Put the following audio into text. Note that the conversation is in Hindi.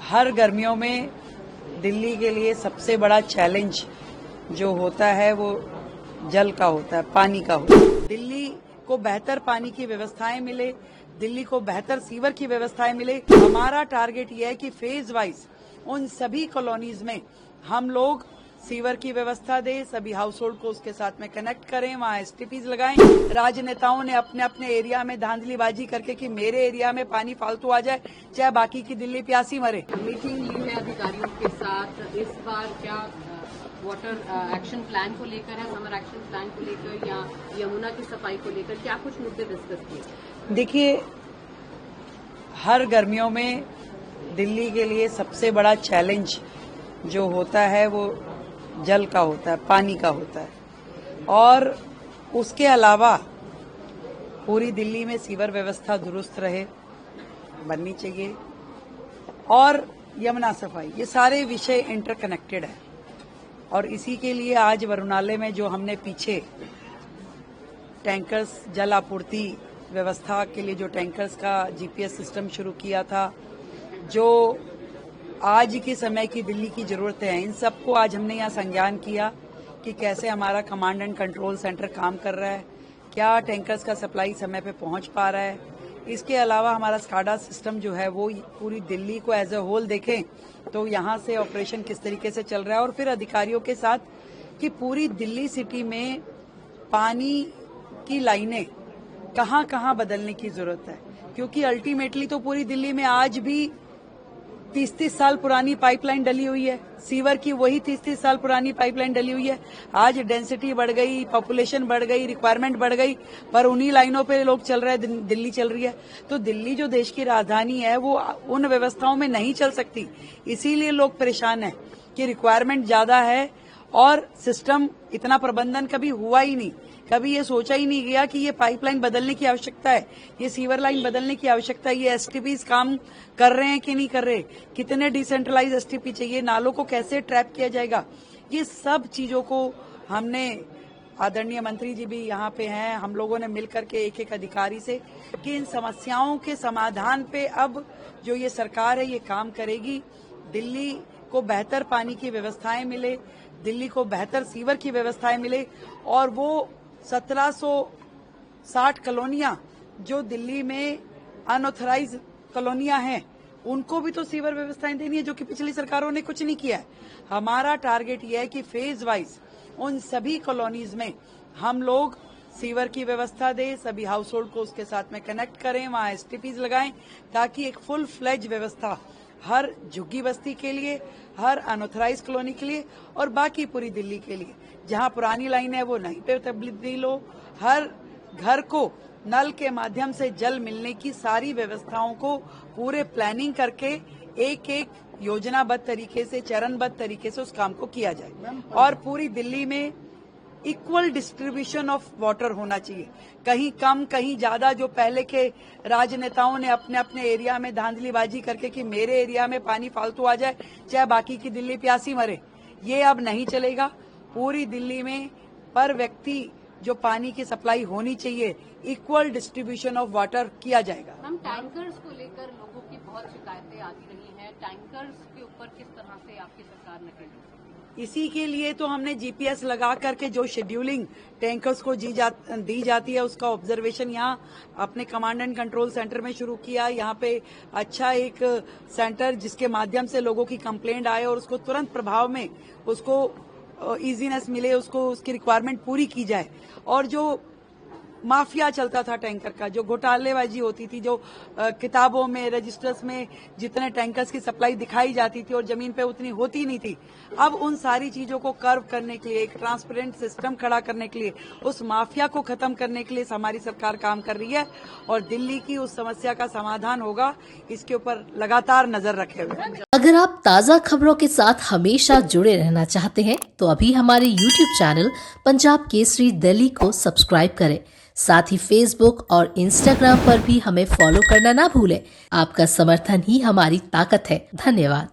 हर गर्मियों में दिल्ली के लिए सबसे बड़ा चैलेंज जो होता है वो जल का होता है, पानी का होता है। दिल्ली को बेहतर पानी की व्यवस्थाएं मिले, दिल्ली को बेहतर सीवर की व्यवस्थाएं मिले। हमारा टारगेट ये है कि फेज वाइज उन सभी कॉलोनीज में हम लोग सीवर की व्यवस्था दें, सभी हाउस होल्ड को उसके साथ में कनेक्ट करें, वहाँ एसटीपीज लगाएं। राजनेताओं ने अपने अपने एरिया में धांधलीबाजी करके कि मेरे एरिया में पानी फालतू आ जाए, चाहे बाकी की दिल्ली प्यासी मरे। मीटिंग ली है अधिकारियों के साथ, इस बार क्या वाटर एक्शन प्लान को लेकर है, समर एक्शन प्लान को लेकर या यमुना की सफाई को लेकर क्या कुछ मुद्दे डिस्कस किए? देखिए, हर गर्मियों में दिल्ली के लिए सबसे बड़ा चैलेंज जो होता है वो जल का होता है, पानी का होता है। और उसके अलावा पूरी दिल्ली में सीवर व्यवस्था दुरुस्त रहे, बननी चाहिए, और यमुना सफाई, ये सारे विषय इंटरकनेक्टेड है। और इसी के लिए आज वरुणालय में जो हमने पीछे टैंकर्स जल आपूर्ति व्यवस्था के लिए जो टैंकर्स का जीपीएस सिस्टम शुरू किया था, जो आज के समय की दिल्ली की जरूरतें हैं, इन सबको आज हमने यहाँ संज्ञान किया कि कैसे हमारा कमांड एंड कंट्रोल सेंटर काम कर रहा है, क्या टैंकर्स का सप्लाई समय पे पहुंच पा रहा है। इसके अलावा हमारा स्काडा सिस्टम जो है वो पूरी दिल्ली को एज ए होल देखें तो यहाँ से ऑपरेशन किस तरीके से चल रहा है, और फिर अधिकारियों के साथ कि पूरी दिल्ली सिटी में पानी की लाइनें कहाँ कहाँ बदलने की जरूरत है, क्योंकि अल्टीमेटली तो पूरी दिल्ली में आज भी 30-30 साल पुरानी पाइपलाइन डली हुई है, सीवर की वही 30-30 साल पुरानी पाइपलाइन डली हुई है। आज डेंसिटी बढ़ गई, पॉपुलेशन बढ़ गई, रिक्वायरमेंट बढ़ गई, पर उन्हीं लाइनों पे लोग चल रहे हैं, दिल्ली चल रही है। तो दिल्ली जो देश की राजधानी है वो उन व्यवस्थाओं में नहीं चल सकती, इसीलिए लोग परेशान हैं कि रिक्वायरमेंट ज्यादा है और सिस्टम इतना प्रबंधन कभी हुआ ही नहीं, कभी ये सोचा ही नहीं गया कि ये पाइपलाइन बदलने की आवश्यकता है, ये सीवर लाइन बदलने की आवश्यकता है, ये एसटीपीज काम कर रहे हैं कि नहीं कर रहे, कितने डिसेंट्रलाइज एसटीपी चाहिए, नालों को कैसे ट्रैप किया जाएगा। ये सब चीजों को हमने, आदरणीय मंत्री जी भी यहाँ पे हैं, हम लोगों ने मिलकर के एक एक अधिकारी से कि इन समस्याओं के समाधान पे अब जो ये सरकार है ये काम करेगी। दिल्ली को बेहतर पानी की व्यवस्थाएं मिले, दिल्ली को बेहतर सीवर की व्यवस्थाएं मिले, और वो 1760 कॉलोनियां जो दिल्ली में अनऑथराइज कॉलोनियां हैं उनको भी तो सीवर व्यवस्थाएं देनी है, जो कि पिछली सरकारों ने कुछ नहीं किया है। हमारा टारगेट यह है कि फेज वाइज उन सभी कॉलोनीज में हम लोग सीवर की व्यवस्था दें, सभी हाउस होल्ड को उसके साथ में कनेक्ट करें, वहाँ एसटीपीज लगाएं, ताकि एक फुल फ्लेज व्यवस्था हर झुग्गी बस्ती के लिए, हर अनऑथराइज कॉलोनी के लिए और बाकी पूरी दिल्ली के लिए, जहां पुरानी लाइन है वो नहीं पे तब्दील हो, हर घर को नल के माध्यम से जल मिलने की सारी व्यवस्थाओं को पूरे प्लानिंग करके एक एक योजनाबद्ध तरीके से, चरणबद्ध तरीके से उस काम को किया जाए। और पूरी दिल्ली में इक्वल डिस्ट्रीब्यूशन ऑफ वाटर होना चाहिए, कहीं कम कहीं ज्यादा। जो पहले के राजनेताओं ने अपने अपने एरिया में धांधलीबाजी करके कि मेरे एरिया में पानी फालतू आ जाए, चाहे बाकी की दिल्ली प्यासी मरे, ये अब नहीं चलेगा। पूरी दिल्ली में पर व्यक्ति जो पानी की सप्लाई होनी चाहिए, इक्वल डिस्ट्रीब्यूशन ऑफ वाटर किया जाएगा। हम टैंकर्स को लेकर लोगों की बहुत शिकायतें आती रही हैं, टैंकर्स के ऊपर किस तरह से आपकी सरकार नकेल? इसी के लिए तो हमने जीपीएस लगा करके जो शेड्यूलिंग टैंकर्स को दी जाती है उसका ऑब्जर्वेशन यहाँ अपने कमांड एंड कंट्रोल सेंटर में शुरू किया। यहाँ पे अच्छा एक सेंटर जिसके माध्यम से लोगों की कंप्लेंट आए और उसको तुरंत प्रभाव में उसको इजीनेस मिले, उसको उसकी रिक्वायरमेंट पूरी की जाए। और जो माफिया चलता था टैंकर का, जो घोटालेबाजी होती थी, जो किताबों में, रजिस्टर्स में जितने टैंकर्स की सप्लाई दिखाई जाती थी और जमीन पे उतनी होती नहीं थी, अब उन सारी चीजों को कर्व करने के लिए, एक ट्रांसपेरेंट सिस्टम खड़ा करने के लिए, उस माफिया को खत्म करने के लिए हमारी सरकार काम कर रही है और दिल्ली की उस समस्या का समाधान होगा, इसके ऊपर लगातार नजर रखे हुए। अगर आप ताज़ा खबरों के साथ हमेशा जुड़े रहना चाहते हैं तो अभी हमारे YouTube चैनल पंजाब केसरी दिल्ली को सब्सक्राइब करें। साथ ही Facebook और Instagram पर भी हमें फॉलो करना ना भूलें। आपका समर्थन ही हमारी ताकत है। धन्यवाद।